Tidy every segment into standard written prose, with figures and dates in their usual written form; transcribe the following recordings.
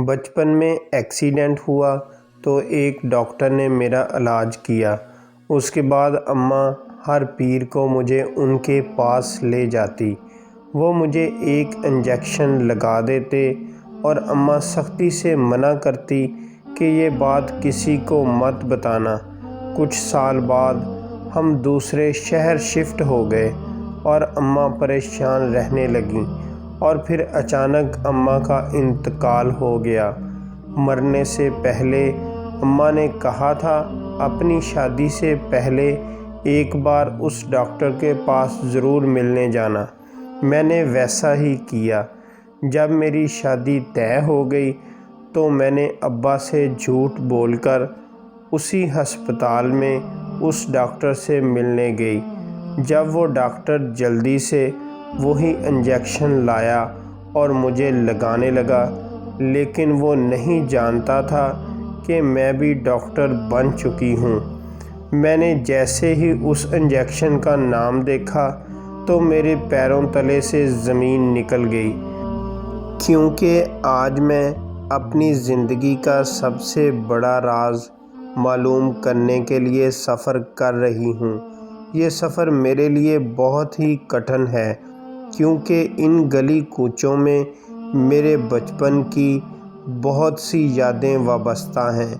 بچپن میں ایکسیڈنٹ ہوا تو ایک ڈاکٹر نے میرا علاج کیا۔ اس کے بعد اماں ہر پیر کو مجھے ان کے پاس لے جاتی۔ وہ مجھے ایک انجیکشن لگا دیتے اور اماں سختی سے منع کرتی کہ یہ بات کسی کو مت بتانا۔ کچھ سال بعد ہم دوسرے شہر شفٹ ہو گئے اور اماں پریشان رہنے لگیں، اور پھر اچانک اماں کا انتقال ہو گیا۔ مرنے سے پہلے اماں نے کہا تھا اپنی شادی سے پہلے ایک بار اس ڈاکٹر کے پاس ضرور ملنے جانا۔ میں نے ویسا ہی کیا۔ جب میری شادی طے ہو گئی تو میں نے ابا سے جھوٹ بول کر اسی ہسپتال میں اس ڈاکٹر سے ملنے گئی۔ جب وہ ڈاکٹر جلدی سے وہی انجیکشن لایا اور مجھے لگانے لگا، لیکن وہ نہیں جانتا تھا کہ میں بھی ڈاکٹر بن چکی ہوں۔ میں نے جیسے ہی اس انجیکشن کا نام دیکھا تو میرے پیروں تلے سے زمین نکل گئی، کیونکہ آج میں اپنی زندگی کا سب سے بڑا راز معلوم کرنے کے لیے سفر کر رہی ہوں۔ یہ سفر میرے لیے بہت ہی کٹھن ہے، کیونکہ ان گلی کوچوں میں میرے بچپن کی بہت سی یادیں وابستہ ہیں۔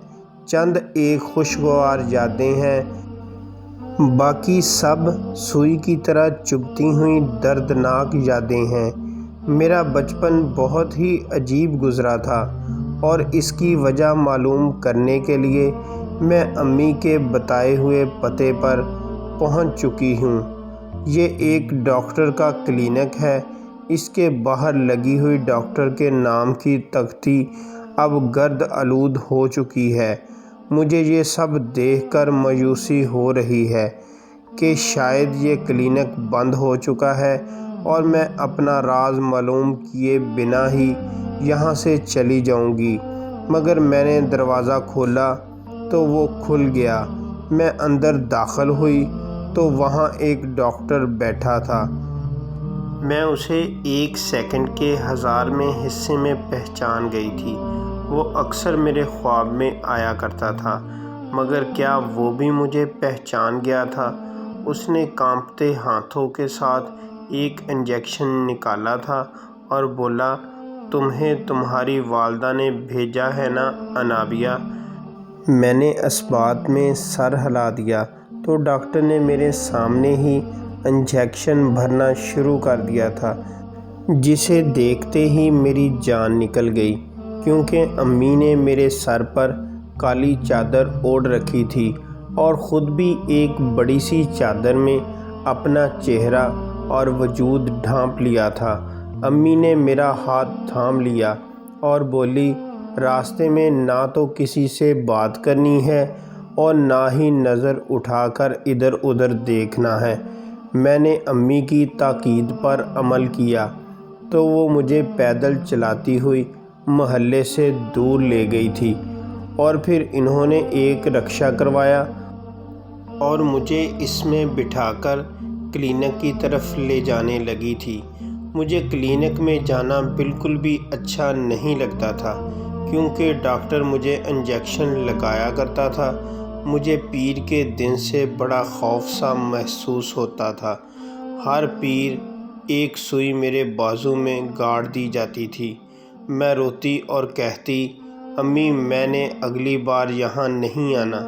چند ایک خوشگوار یادیں ہیں، باقی سب سوئی کی طرح چبھتی ہوئی دردناک یادیں ہیں۔ میرا بچپن بہت ہی عجیب گزرا تھا، اور اس کی وجہ معلوم کرنے کے لیے میں امی کے بتائے ہوئے پتے پر پہنچ چکی ہوں۔ یہ ایک ڈاکٹر کا کلینک ہے۔ اس کے باہر لگی ہوئی ڈاکٹر کے نام کی تختی اب گرد آلود ہو چکی ہے۔ مجھے یہ سب دیکھ کر مایوسی ہو رہی ہے کہ شاید یہ کلینک بند ہو چکا ہے اور میں اپنا راز معلوم کیے بنا ہی یہاں سے چلی جاؤں گی۔ مگر میں نے دروازہ کھولا تو وہ کھل گیا۔ میں اندر داخل ہوئی تو وہاں ایک ڈاکٹر بیٹھا تھا۔ میں اسے ایک سیکنڈ کے 1000ویں حصے میں پہچان گئی تھی۔ وہ اکثر میرے خواب میں آیا کرتا تھا، مگر کیا وہ بھی مجھے پہچان گیا تھا؟ اس نے کانپتے ہاتھوں کے ساتھ ایک انجیکشن نکالا تھا اور بولا، تمہیں تمہاری والدہ نے بھیجا ہے نا انابیہ؟ میں نے اثبات میں سر ہلا دیا تو ڈاکٹر نے میرے سامنے ہی انجیکشن بھرنا شروع کر دیا تھا، جسے دیکھتے ہی میری جان نکل گئی، کیونکہ امی نے میرے سر پر کالی چادر اوڑھ رکھی تھی اور خود بھی ایک بڑی سی چادر میں اپنا چہرہ اور وجود ڈھانپ لیا تھا۔ امی نے میرا ہاتھ تھام لیا اور بولی، راستے میں نہ تو کسی سے بات کرنی ہے اور نہ ہی نظر اٹھا کر ادھر ادھر دیکھنا ہے۔ میں نے امی کی تاکید پر عمل کیا تو وہ مجھے پیدل چلاتی ہوئی محلے سے دور لے گئی تھی، اور پھر انہوں نے ایک رکشہ کروایا اور مجھے اس میں بٹھا کر کلینک کی طرف لے جانے لگی تھی۔ مجھے کلینک میں جانا بالکل بھی اچھا نہیں لگتا تھا، کیونکہ ڈاکٹر مجھے انجیکشن لگایا کرتا تھا۔ مجھے پیر کے دن سے بڑا خوف سا محسوس ہوتا تھا۔ ہر پیر ایک سوئی میرے بازو میں گاڑ دی جاتی تھی۔ میں روتی اور کہتی، امی میں نے اگلی بار یہاں نہیں آنا۔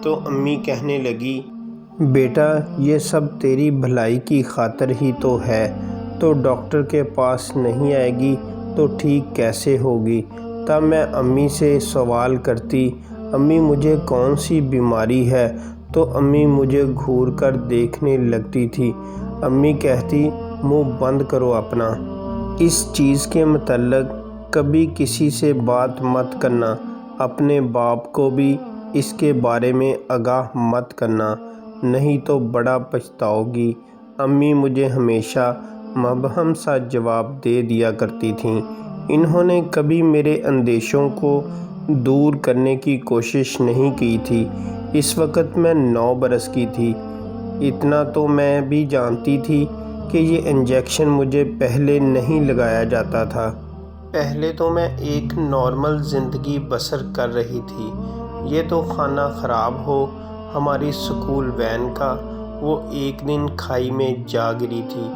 تو امی کہنے لگی، بیٹا یہ سب تیری بھلائی کی خاطر ہی تو ہے، تو ڈاکٹر کے پاس نہیں آئے گی تو ٹھیک کیسے ہوگی؟ تب میں امی سے سوال کرتی، امی مجھے کون سی بیماری ہے؟ تو امی مجھے گھور کر دیکھنے لگتی تھی۔ امی کہتی، منہ بند کرو اپنا، اس چیز کے متعلق کبھی کسی سے بات مت کرنا، اپنے باپ کو بھی اس کے بارے میں آگاہ مت کرنا، نہیں تو بڑا پچھتاؤ گی۔ امی مجھے ہمیشہ مبہم سا جواب دے دیا کرتی تھیں۔ انہوں نے کبھی میرے اندیشوں کو دور کرنے کی کوشش نہیں کی تھی۔ اس وقت میں 9 برس کی تھی۔ اتنا تو میں بھی جانتی تھی کہ یہ انجیکشن مجھے پہلے نہیں لگایا جاتا تھا۔ پہلے تو میں ایک نارمل زندگی بسر کر رہی تھی، یہ تو کھانا خراب ہو ہماری سکول وین کا وہ ایک دن کھائی میں جا گری تھی۔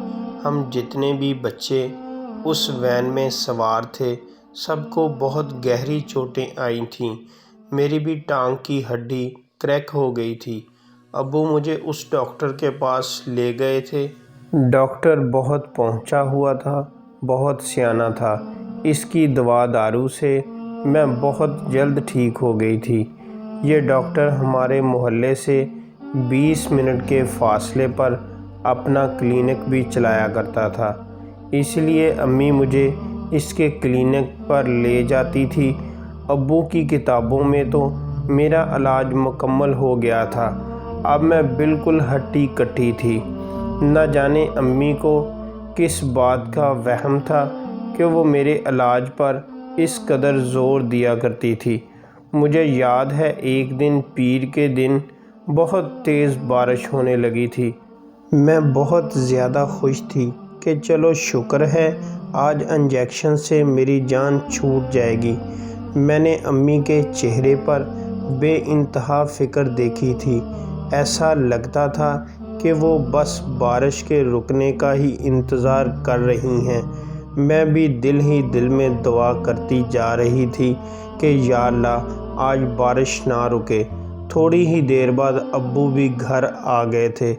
ہم جتنے بھی بچے اس وین میں سوار تھے سب کو بہت گہری چوٹیں آئی تھیں۔ میری بھی ٹانگ کی ہڈی کریک ہو گئی تھی۔ ابو مجھے اس ڈاکٹر کے پاس لے گئے تھے۔ ڈاکٹر بہت پہنچا ہوا تھا، بہت سیانا تھا۔ اس کی دوا دارو سے میں بہت جلد ٹھیک ہو گئی تھی۔ یہ ڈاکٹر ہمارے محلے سے 20 منٹ کے فاصلے پر اپنا کلینک بھی چلایا کرتا تھا، اس لیے امی مجھے اس کے کلینک پر لے جاتی تھی۔ ابو کی کتابوں میں تو میرا علاج مکمل ہو گیا تھا، اب میں بالکل ہٹی کٹی تھی۔ نہ جانے امی کو کس بات کا وہم تھا کہ وہ میرے علاج پر اس قدر زور دیا کرتی تھی۔ مجھے یاد ہے ایک دن پیر کے دن بہت تیز بارش ہونے لگی تھی۔ میں بہت زیادہ خوش تھی کہ چلو شکر ہے آج انجیکشن سے میری جان چھوٹ جائے گی۔ میں نے امی کے چہرے پر بے انتہا فکر دیکھی تھی، ایسا لگتا تھا کہ وہ بس بارش کے رکنے کا ہی انتظار کر رہی ہیں۔ میں بھی دل ہی دل میں دعا کرتی جا رہی تھی کہ یا اللہ آج بارش نہ رکے۔ تھوڑی ہی دیر بعد ابو بھی گھر آ گئے تھے۔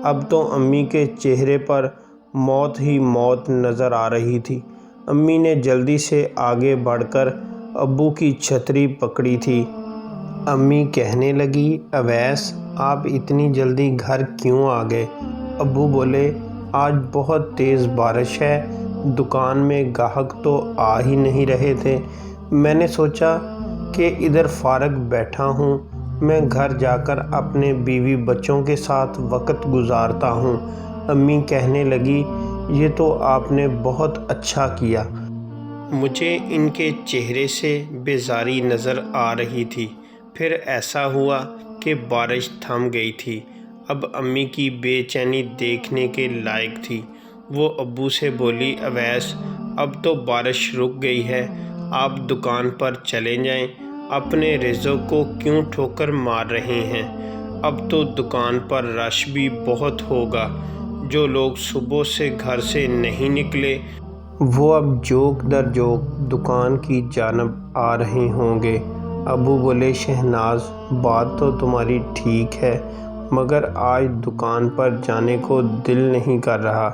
اب تو امی کے چہرے پر موت ہی موت نظر آ رہی تھی۔ امی نے جلدی سے آگے بڑھ کر ابو کی چھتری پکڑی تھی۔ امی کہنے لگی، اویس آپ اتنی جلدی گھر کیوں آ گئے؟ ابو بولے، آج بہت تیز بارش ہے، دکان میں گاہک تو آ ہی نہیں رہے تھے۔ میں نے سوچا کہ ادھر فارغ بیٹھا ہوں، میں گھر جا کر اپنے بیوی بچوں کے ساتھ وقت گزارتا ہوں۔ امی کہنے لگی، یہ تو آپ نے بہت اچھا کیا۔ مجھے ان کے چہرے سے بیزاری نظر آ رہی تھی۔ پھر ایسا ہوا کہ بارش تھم گئی تھی۔ اب امی کی بے چینی دیکھنے کے لائق تھی۔ وہ ابو سے بولی، اویس اب تو بارش رک گئی ہے، آپ دکان پر چلے جائیں، اپنے رزق کو کیوں ٹھوکر مار رہے ہیں؟ اب تو دکان پر رش بھی بہت ہوگا، جو لوگ صبح سے گھر سے نہیں نکلے وہ اب جوک در جوک دکان کی جانب آ رہے ہوں گے۔ ابو بولے، شہناز بات تو تمہاری ٹھیک ہے، مگر آج دکان پر جانے کو دل نہیں کر رہا۔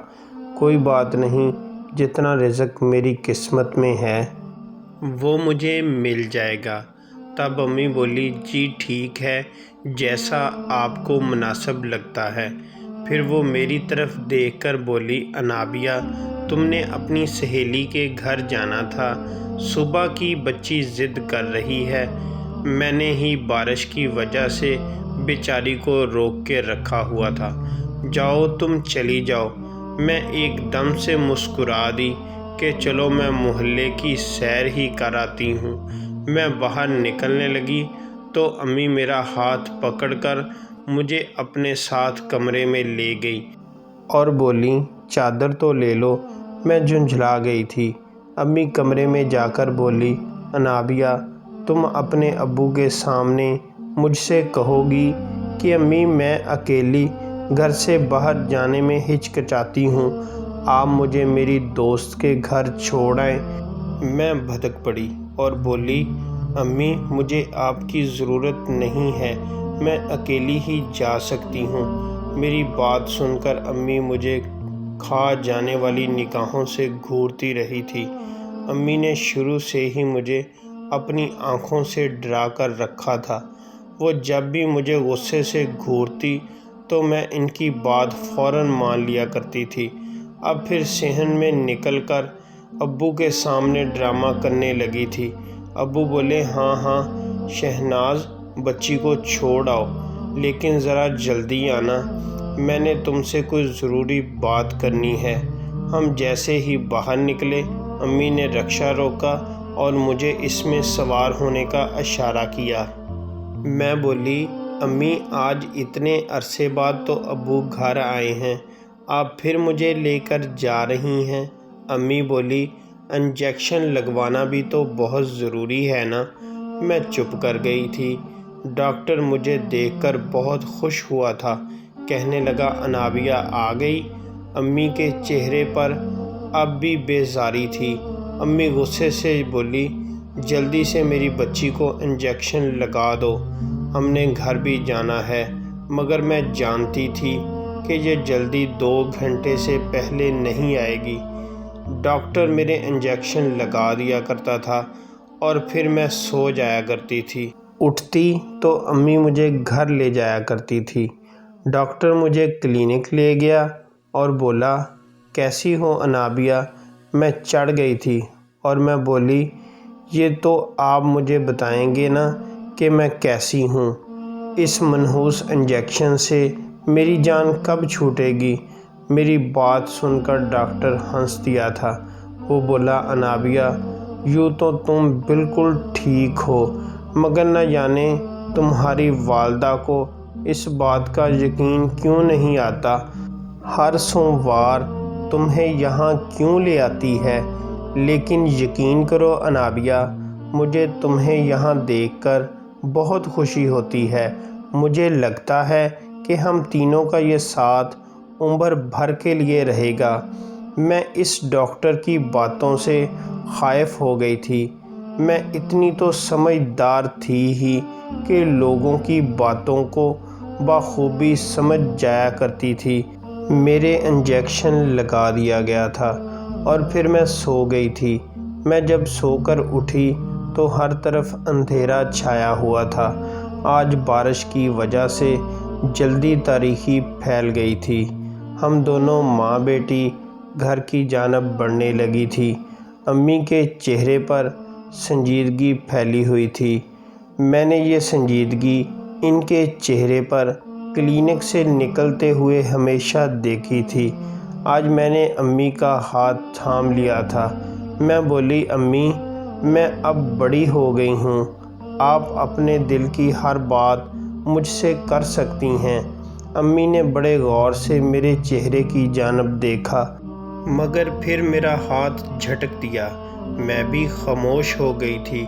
کوئی بات نہیں، جتنا رزق میری قسمت میں ہے وہ مجھے مل جائے گا۔ تب امی بولی، جی ٹھیک ہے، جیسا آپ کو مناسب لگتا ہے۔ پھر وہ میری طرف دیکھ کر بولی، انابیہ تم نے اپنی سہیلی کے گھر جانا تھا، صبح کی بچی ضد کر رہی ہے، میں نے ہی بارش کی وجہ سے بیچاری کو روک کے رکھا ہوا تھا، جاؤ تم چلی جاؤ۔ میں ایک دم سے مسکرا دی کہ چلو میں محلے کی سیر ہی کر آتی ہوں۔ میں باہر نکلنے لگی تو امی میرا ہاتھ پکڑ کر مجھے اپنے ساتھ کمرے میں لے گئی اور بولی، چادر تو لے لو۔ میں جھنجھلا گئی تھی۔ امی کمرے میں جا کر بولی، انابیہ تم اپنے ابو کے سامنے مجھ سے کہو گی کہ امی میں اکیلی گھر سے باہر جانے میں ہچکچاتی ہوں، آپ مجھے میری دوست کے گھر چھوڑ آئیں۔ میں بھڑک پڑی اور بولی، امی مجھے آپ کی ضرورت نہیں ہے، میں اکیلی ہی جا سکتی ہوں۔ میری بات سن کر امی مجھے کھا جانے والی نگاہوں سے گھورتی رہی تھی۔ امی نے شروع سے ہی مجھے اپنی آنکھوں سے ڈرا کر رکھا تھا۔ وہ جب بھی مجھے غصے سے گھورتی تو میں ان کی بات فوراً مان لیا کرتی تھی۔ اب پھر صحن میں نکل کر ابو کے سامنے ڈرامہ کرنے لگی تھی۔ ابو بولے، ہاں ہاں شہناز بچی کو چھوڑ آؤ، لیکن ذرا جلدی آنا، میں نے تم سے کوئی ضروری بات کرنی ہے۔ ہم جیسے ہی باہر نکلے امی نے رکشہ روکا اور مجھے اس میں سوار ہونے کا اشارہ کیا۔ میں بولی، امی آج اتنے عرصے بعد تو ابو گھر آئے ہیں، آپ پھر مجھے لے کر جا رہی ہیں؟ امی بولی، انجیکشن لگوانا بھی تو بہت ضروری ہے نا۔ میں چپ کر گئی تھی۔ ڈاکٹر مجھے دیکھ کر بہت خوش ہوا تھا۔ کہنے لگا انابیہ آ گئی۔ امی کے چہرے پر اب بھی بیزاری تھی۔ امی غصے سے بولی، جلدی سے میری بچی کو انجیکشن لگا دو، ہم نے گھر بھی جانا ہے۔ مگر میں جانتی تھی کہ یہ جلدی 2 گھنٹے سے پہلے نہیں آئے گی۔ ڈاکٹر میرے انجیکشن لگا دیا کرتا تھا اور پھر میں سو جایا کرتی تھی۔ اٹھتی تو امی مجھے گھر لے جایا کرتی تھی۔ ڈاکٹر مجھے کلینک لے گیا اور بولا، کیسی ہو انابیہ؟ میں چڑھ گئی تھی اور میں بولی، یہ تو آپ مجھے بتائیں گے نا کہ میں کیسی ہوں؟ اس منحوس انجیکشن سے میری جان کب چھوٹے گی؟ میری بات سن کر ڈاکٹر ہنس دیا تھا۔ وہ بولا، انابیہ یوں تو تم بالکل ٹھیک ہو، مگر نہ جانے تمہاری والدہ کو اس بات کا یقین کیوں نہیں آتا، ہر سوموار تمہیں یہاں کیوں لے آتی ہے۔ لیکن یقین کرو انابیہ، مجھے تمہیں یہاں دیکھ کر بہت خوشی ہوتی ہے۔ مجھے لگتا ہے کہ ہم تینوں کا یہ ساتھ عمر بھر کے لیے رہے گا۔ میں اس ڈاکٹر کی باتوں سے خائف ہو گئی تھی۔ میں اتنی تو سمجھدار تھی ہی کہ لوگوں کی باتوں کو بخوبی سمجھ جایا کرتی تھی۔ میرے انجیکشن لگا دیا گیا تھا اور پھر میں سو گئی تھی۔ میں جب سو کر اٹھی تو ہر طرف اندھیرا چھایا ہوا تھا۔ آج بارش کی وجہ سے جلدی تاریکی پھیل گئی تھی۔ ہم دونوں ماں بیٹی گھر کی جانب بڑھنے لگی تھی۔ امی کے چہرے پر سنجیدگی پھیلی ہوئی تھی۔ میں نے یہ سنجیدگی ان کے چہرے پر کلینک سے نکلتے ہوئے ہمیشہ دیکھی تھی۔ آج میں نے امی کا ہاتھ تھام لیا تھا۔ میں بولی، امی میں اب بڑی ہو گئی ہوں، آپ اپنے دل کی ہر بات مجھ سے کر سکتی ہیں۔ امی نے بڑے غور سے میرے چہرے کی جانب دیکھا، مگر پھر میرا ہاتھ جھٹک دیا۔ میں بھی خاموش ہو گئی تھی۔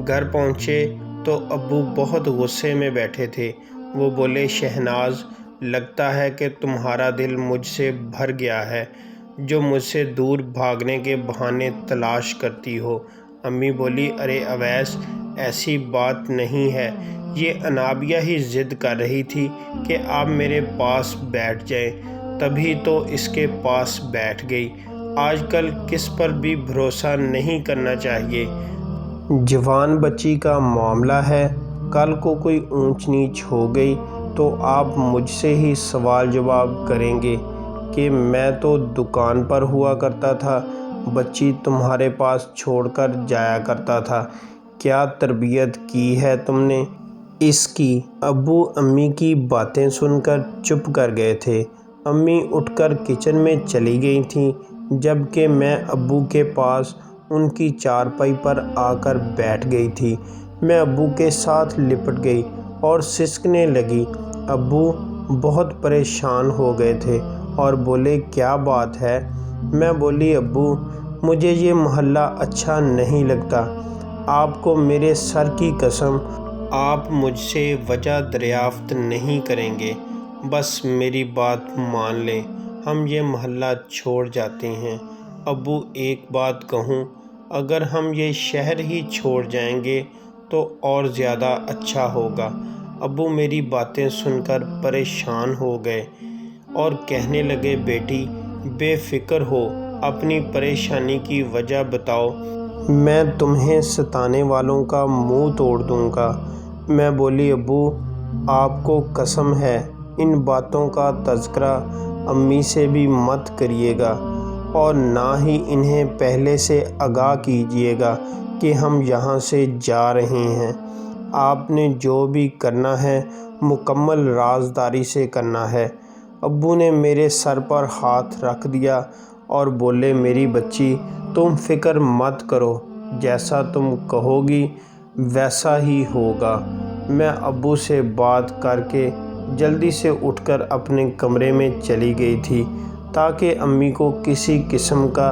گھر پہنچے تو ابو بہت غصے میں بیٹھے تھے۔ وہ بولے، شہناز لگتا ہے کہ تمہارا دل مجھ سے بھر گیا ہے، جو مجھ سے دور بھاگنے کے بہانے تلاش کرتی ہو۔ امی بولی، ارے اویس ایسی بات نہیں ہے، یہ انابیہ ہی ضد کر رہی تھی کہ آپ میرے پاس بیٹھ جائیں، تبھی تو اس کے پاس بیٹھ گئی۔ آج کل کس پر بھی بھروسہ نہیں کرنا چاہیے۔ جوان بچی کا معاملہ ہے، کل کو کوئی اونچ نیچ ہو گئی تو آپ مجھ سے ہی سوال جواب کریں گے کہ میں تو دکان پر ہوا کرتا تھا، بچی تمہارے پاس چھوڑ کر جایا کرتا تھا۔ کیا تربیت کی ہے تم نے اس کی؟ ابو امی کی باتیں سن کر چپ کر گئے تھے۔ امی اٹھ کر کچن میں چلی گئی تھیں، جبکہ میں ابو کے پاس ان کی چارپائی پر آ کر بیٹھ گئی تھی۔ میں ابو کے ساتھ لپٹ گئی اور سسکنے لگی۔ ابو بہت پریشان ہو گئے تھے اور بولے، کیا بات ہے؟ میں بولی، ابو مجھے یہ محلہ اچھا نہیں لگتا، آپ کو میرے سر کی قسم آپ مجھ سے وجہ دریافت نہیں کریں گے، بس میری بات مان لیں، ہم یہ محلہ چھوڑ جاتے ہیں۔ ابو ایک بات کہوں، اگر ہم یہ شہر ہی چھوڑ جائیں گے تو اور زیادہ اچھا ہوگا۔ ابو میری باتیں سن کر پریشان ہو گئے اور کہنے لگے، بیٹی بے فکر ہو، اپنی پریشانی کی وجہ بتاؤ، میں تمہیں ستانے والوں کا منہ توڑ دوں گا۔ میں بولی، ابو آپ کو قسم ہے، ان باتوں کا تذکرہ امی سے بھی مت کریے گا اور نہ ہی انہیں پہلے سے آگاہ کیجیے گا کہ ہم یہاں سے جا رہے ہیں۔ آپ نے جو بھی کرنا ہے مکمل رازداری سے کرنا ہے۔ ابو نے میرے سر پر ہاتھ رکھ دیا اور بولے، میری بچی تم فکر مت کرو، جیسا تم کہو گی ویسا ہی ہوگا۔ میں ابو سے بات کر کے جلدی سے اٹھ کر اپنے کمرے میں چلی گئی تھی تاکہ امی کو کسی قسم کا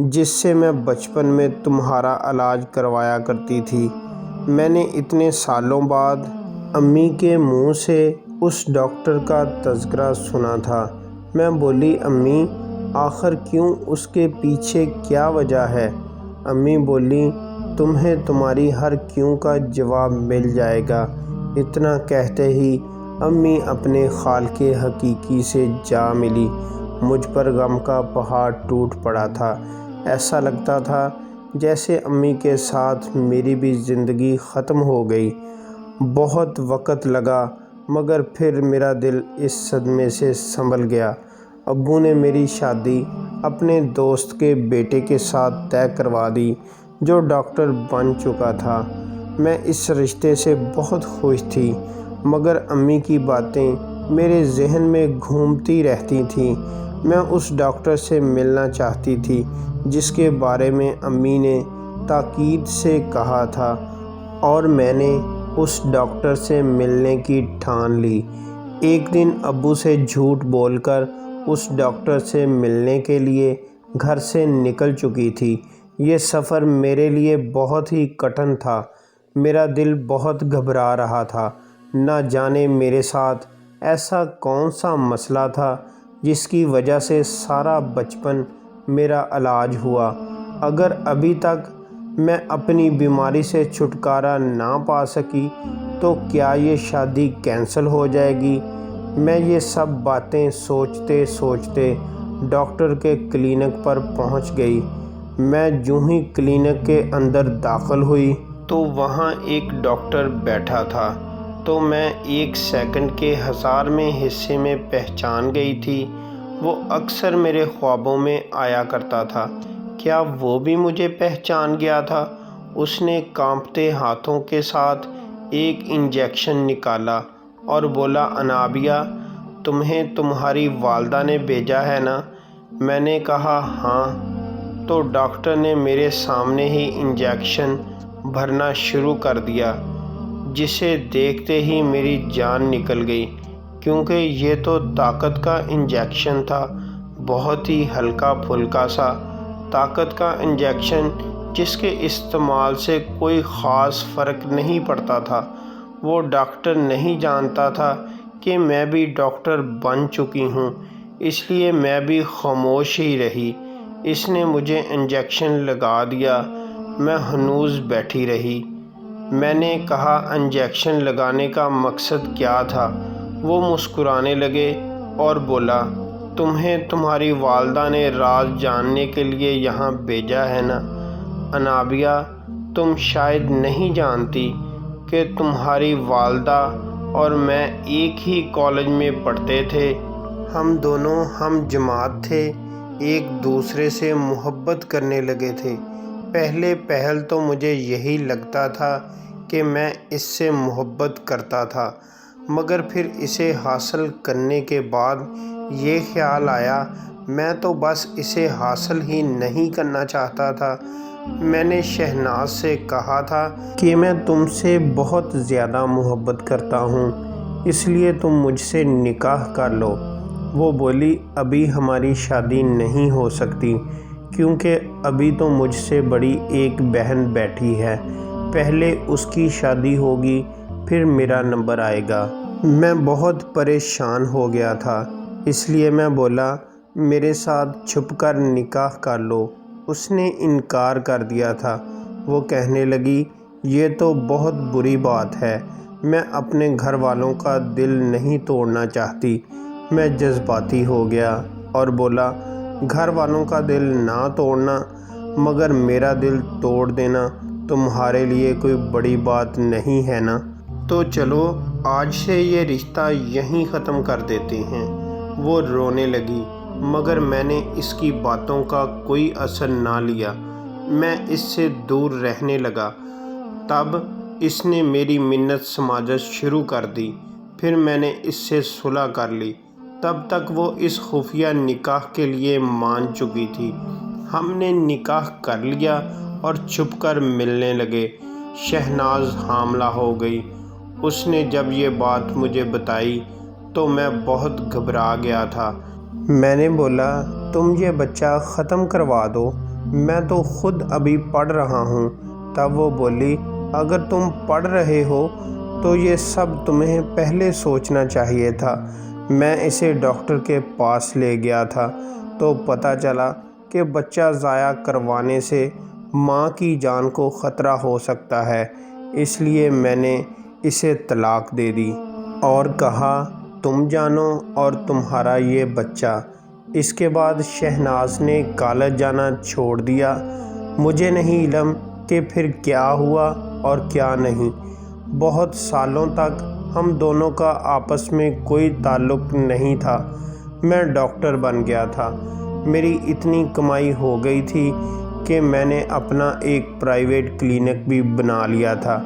جس سے میں بچپن میں تمہارا علاج کروایا کرتی تھی۔ میں نے اتنے سالوں بعد امی کے منہ سے اس ڈاکٹر کا تذکرہ سنا تھا۔ میں بولی، امی آخر کیوں، اس کے پیچھے کیا وجہ ہے؟ امی بولی، تمہیں تمہاری ہر کیوں کا جواب مل جائے گا۔ اتنا کہتے ہی امی اپنے خالق حقیقی سے جا ملی۔ مجھ پر غم کا پہاڑ ٹوٹ پڑا تھا۔ ایسا لگتا تھا جیسے امی کے ساتھ میری بھی زندگی ختم ہو گئی۔ بہت وقت لگا مگر پھر میرا دل اس صدمے سے سنبھل گیا۔ ابو نے میری شادی اپنے دوست کے بیٹے کے ساتھ طے کروا دی جو ڈاکٹر بن چکا تھا۔ میں اس رشتے سے بہت خوش تھی مگر امی کی باتیں میرے ذہن میں گھومتی رہتی تھیں۔ میں اس ڈاکٹر سے ملنا چاہتی تھی جس کے بارے میں امی نے تاکید سے کہا تھا، اور میں نے اس ڈاکٹر سے ملنے کی ٹھان لی۔ ایک دن ابو سے جھوٹ بول کر اس ڈاکٹر سے ملنے کے لیے گھر سے نکل چکی تھی۔ یہ سفر میرے لیے بہت ہی کٹھن تھا۔ میرا دل بہت گھبرا رہا تھا۔ نہ جانے میرے ساتھ ایسا کون سا مسئلہ تھا جس کی وجہ سے سارا بچپن میرا علاج ہوا۔ اگر ابھی تک میں اپنی بیماری سے چھٹکارا نہ پا سکی تو کیا یہ شادی کینسل ہو جائے گی؟ میں یہ سب باتیں سوچتے سوچتے ڈاکٹر کے کلینک پر پہنچ گئی۔ میں جوں ہی کلینک کے اندر داخل ہوئی تو وہاں ایک ڈاکٹر بیٹھا تھا تو میں 1 سیکنڈ کے 1000ویں حصے میں پہچان گئی تھی۔ وہ اکثر میرے خوابوں میں آیا کرتا تھا۔ کیا وہ بھی مجھے پہچان گیا تھا؟ اس نے کانپتے ہاتھوں کے ساتھ ایک انجیکشن نکالا اور بولا، انابیہ تمہیں تمہاری والدہ نے بھیجا ہے نا؟ میں نے کہا ہاں۔ تو ڈاکٹر نے میرے سامنے ہی انجیکشن بھرنا شروع کر دیا، جسے دیکھتے ہی میری جان نکل گئی، کیونکہ یہ تو طاقت کا انجیکشن تھا، بہت ہی ہلکا پھلکا سا طاقت کا انجیکشن جس کے استعمال سے کوئی خاص فرق نہیں پڑتا تھا۔ وہ ڈاکٹر نہیں جانتا تھا کہ میں بھی ڈاکٹر بن چکی ہوں، اس لیے میں بھی خاموش ہی رہی۔ اس نے مجھے انجیکشن لگا دیا، میں ہنوز بیٹھی رہی۔ میں نے کہا، انجیکشن لگانے کا مقصد کیا تھا؟ وہ مسکرانے لگے اور بولا، تمہیں تمہاری والدہ نے راز جاننے کے لیے یہاں بھیجا ہے نا؟ انابیہ تم شاید نہیں جانتی کہ تمہاری والدہ اور میں ایک ہی کالج میں پڑھتے تھے۔ ہم دونوں ہم جماعت تھے، ایک دوسرے سے محبت کرنے لگے تھے۔ پہل تو مجھے یہی لگتا تھا کہ میں اس سے محبت کرتا تھا، مگر پھر اسے حاصل کرنے کے بعد یہ خیال آیا میں تو بس اسے حاصل ہی نہیں کرنا چاہتا تھا۔ میں نے شہناز سے کہا تھا کہ میں تم سے بہت زیادہ محبت کرتا ہوں، اس لیے تم مجھ سے نکاح کر لو۔ وہ بولی، ابھی ہماری شادی نہیں ہو سکتی کیونکہ ابھی تو مجھ سے بڑی ایک بہن بیٹھی ہے، پہلے اس کی شادی ہوگی پھر میرا نمبر آئے گا۔ میں بہت پریشان ہو گیا تھا، اس لیے میں بولا، میرے ساتھ چھپ کر نکاح کر لو۔ اس نے انکار کر دیا تھا۔ وہ کہنے لگی، یہ تو بہت بری بات ہے، میں اپنے گھر والوں کا دل نہیں توڑنا چاہتی۔ میں جذباتی ہو گیا اور بولا، گھر والوں کا دل نہ توڑنا مگر میرا دل توڑ دینا تمہارے لیے کوئی بڑی بات نہیں ہے نا؟ تو چلو آج سے یہ رشتہ یہیں ختم کر دیتے ہیں۔ وہ رونے لگی مگر میں نے اس کی باتوں کا کوئی اثر نہ لیا۔ میں اس سے دور رہنے لگا۔ تب اس نے میری منت سماجت شروع کر دی، پھر میں نے اس سے صلح کر لی۔ تب تک وہ اس خفیہ نکاح کے لیے مان چکی تھی۔ ہم نے نکاح کر لیا اور چھپ کر ملنے لگے۔ شہناز حاملہ ہو گئی۔ اس نے جب یہ بات مجھے بتائی تو میں بہت گھبرا گیا تھا۔ میں نے بولا، تم یہ بچہ ختم کروا دو، میں تو خود ابھی پڑھ رہا ہوں۔ تب وہ بولی، اگر تم پڑھ رہے ہو تو یہ سب تمہیں پہلے سوچنا چاہیے تھا۔ میں اسے ڈاکٹر کے پاس لے گیا تھا تو پتہ چلا کہ بچہ ضائع کروانے سے ماں کی جان کو خطرہ ہو سکتا ہے، اس لیے میں نے اسے طلاق دے دی اور کہا تم جانو اور تمہارا یہ بچہ۔ اس کے بعد شہناز نے کالج جانا چھوڑ دیا۔ مجھے نہیں علم کہ پھر کیا ہوا اور کیا نہیں۔ بہت سالوں تک ہم دونوں کا آپس میں کوئی تعلق نہیں تھا۔ میں ڈاکٹر بن گیا تھا، میری اتنی کمائی ہو گئی تھی کہ میں نے اپنا ایک پرائیویٹ کلینک بھی بنا لیا تھا۔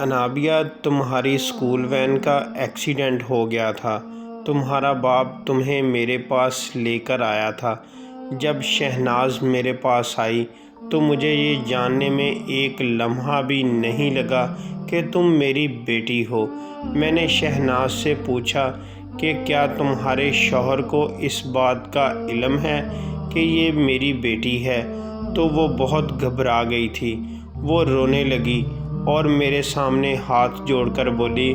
انابیہ، تمہاری اسکول وین کا ایکسیڈنٹ ہو گیا تھا۔ تمہارا باپ تمہیں میرے پاس لے کر آیا تھا۔ جب شہناز میرے پاس آئی تو مجھے یہ جاننے میں ایک لمحہ بھی نہیں لگا کہ تم میری بیٹی ہو۔ میں نے شہناز سے پوچھا کہ کیا تمہارے شوہر کو اس بات کا علم ہے کہ یہ میری بیٹی ہے؟ تو وہ بہت گھبرا گئی تھی۔ وہ رونے لگی اور میرے سامنے ہاتھ جوڑ کر بولی،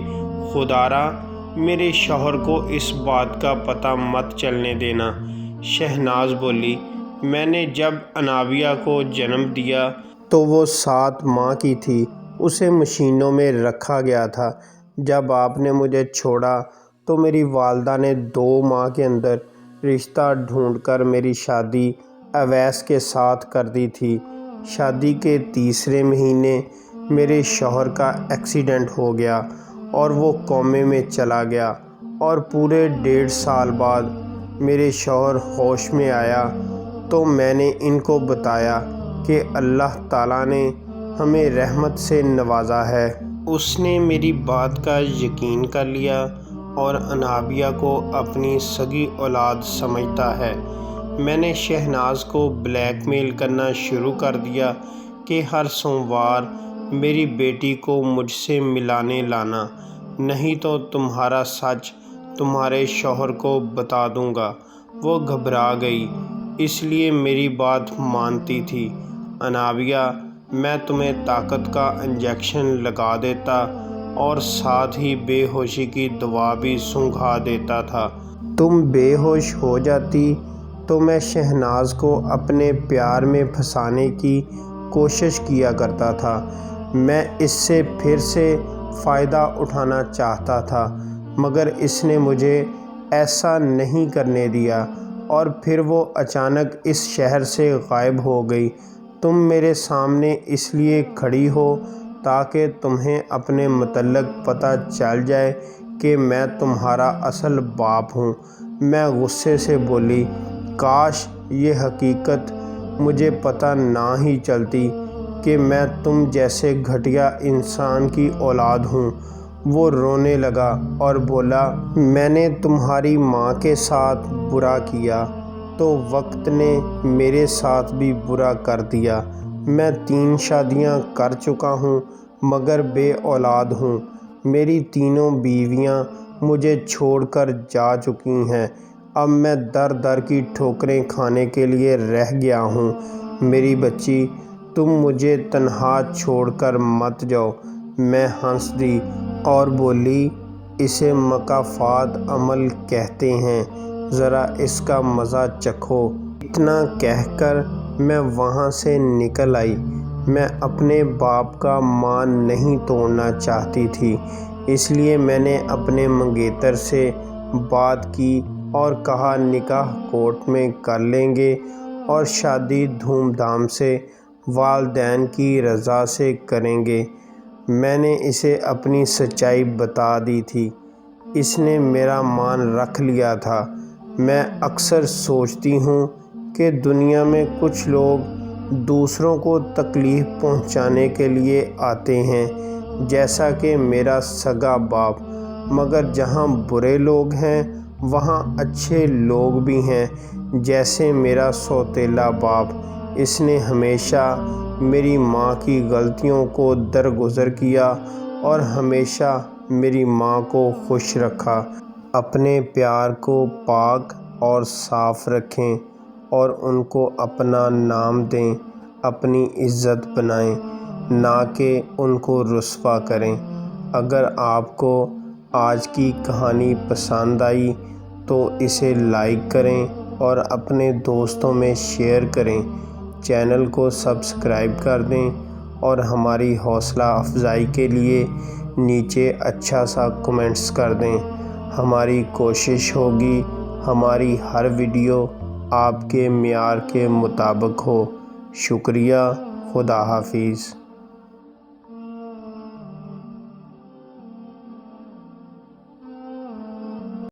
خدارا میرے شوہر کو اس بات کا پتہ مت چلنے دینا۔ شہناز بولی، میں نے جب انابیہ کو جنم دیا تو وہ 7 ماہ کی تھی، اسے مشینوں میں رکھا گیا تھا۔ جب آپ نے مجھے چھوڑا تو میری والدہ نے 2 ماہ کے اندر رشتہ ڈھونڈ کر میری شادی اویس کے ساتھ کر دی تھی۔ شادی کے تیسرے مہینے میرے شوہر کا ایکسیڈنٹ ہو گیا اور وہ کومے میں چلا گیا، اور پورے 1.5 سال بعد میرے شوہر ہوش میں آیا تو میں نے ان کو بتایا کہ اللہ تعالیٰ نے ہمیں رحمت سے نوازا ہے۔ اس نے میری بات کا یقین کر لیا اور انابیہ کو اپنی سگی اولاد سمجھتا ہے۔ میں نے شہناز کو بلیک میل کرنا شروع کر دیا کہ ہر سوموار میری بیٹی کو مجھ سے ملانے لانا، نہیں تو تمہارا سچ تمہارے شوہر کو بتا دوں گا۔ وہ گھبرا گئی، اس لیے میری بات مانتی تھی۔ انابیہ، میں تمہیں طاقت کا انجیکشن لگا دیتا اور ساتھ ہی بے ہوشی کی دوا بھی سنگھا دیتا تھا۔ تم بے ہوش ہو جاتی تو میں شہناز کو اپنے پیار میں پھنسانے کی کوشش کیا کرتا تھا۔ میں اس سے پھر سے فائدہ اٹھانا چاہتا تھا، مگر اس نے مجھے ایسا نہیں کرنے دیا، اور پھر وہ اچانک اس شہر سے غائب ہو گئی۔ تم میرے سامنے اس لیے کھڑی ہو تاکہ تمہیں اپنے متعلق پتہ چل جائے کہ میں تمہارا اصل باپ ہوں۔ میں غصے سے بولی، کاش یہ حقیقت مجھے پتہ نہ ہی چلتی کہ میں تم جیسے گھٹیا انسان کی اولاد ہوں۔ وہ رونے لگا اور بولا، میں نے تمہاری ماں کے ساتھ برا کیا تو وقت نے میرے ساتھ بھی برا کر دیا۔ میں 3 شادیاں کر چکا ہوں مگر بے اولاد ہوں۔ میری تینوں بیویاں مجھے چھوڑ کر جا چکی ہیں۔ اب میں در در کی ٹھوکریں کھانے کے لیے رہ گیا ہوں۔ میری بچی، تم مجھے تنہا چھوڑ کر مت جاؤ۔ میں ہنس دی اور بولی، اسے مکافات عمل کہتے ہیں، ذرا اس کا مزہ چکھو۔ اتنا کہہ کر میں وہاں سے نکل آئی۔ میں اپنے باپ کا مان نہیں توڑنا چاہتی تھی، اس لیے میں نے اپنے منگیتر سے بات کی اور کہا نکاح کورٹ میں کر لیں گے اور شادی دھوم دھام سے والدین کی رضا سے کریں گے۔ میں نے اسے اپنی سچائی بتا دی تھی۔ اس نے میرا مان رکھ لیا تھا۔ میں اکثر سوچتی ہوں کہ دنیا میں کچھ لوگ دوسروں کو تکلیف پہنچانے کے لیے آتے ہیں، جیسا کہ میرا سگا باپ، مگر جہاں برے لوگ ہیں وہاں اچھے لوگ بھی ہیں، جیسے میرا سوتیلا باپ۔ اس نے ہمیشہ میری ماں کی غلطیوں کو درگزر کیا اور ہمیشہ میری ماں کو خوش رکھا۔ اپنے پیار کو پاک اور صاف رکھیں اور ان کو اپنا نام دیں، اپنی عزت بنائیں، نہ کہ ان کو رسوا کریں۔ اگر آپ کو آج کی کہانی پسند آئی تو اسے لائک کریں اور اپنے دوستوں میں شیئر کریں۔ چینل کو سبسکرائب کر دیں اور ہماری حوصلہ افزائی کے لیے نیچے اچھا سا کمنٹس کر دیں۔ ہماری کوشش ہوگی ہماری ہر ویڈیو آپ کے معیار کے مطابق ہو۔ شکریہ۔ خدا حافظ۔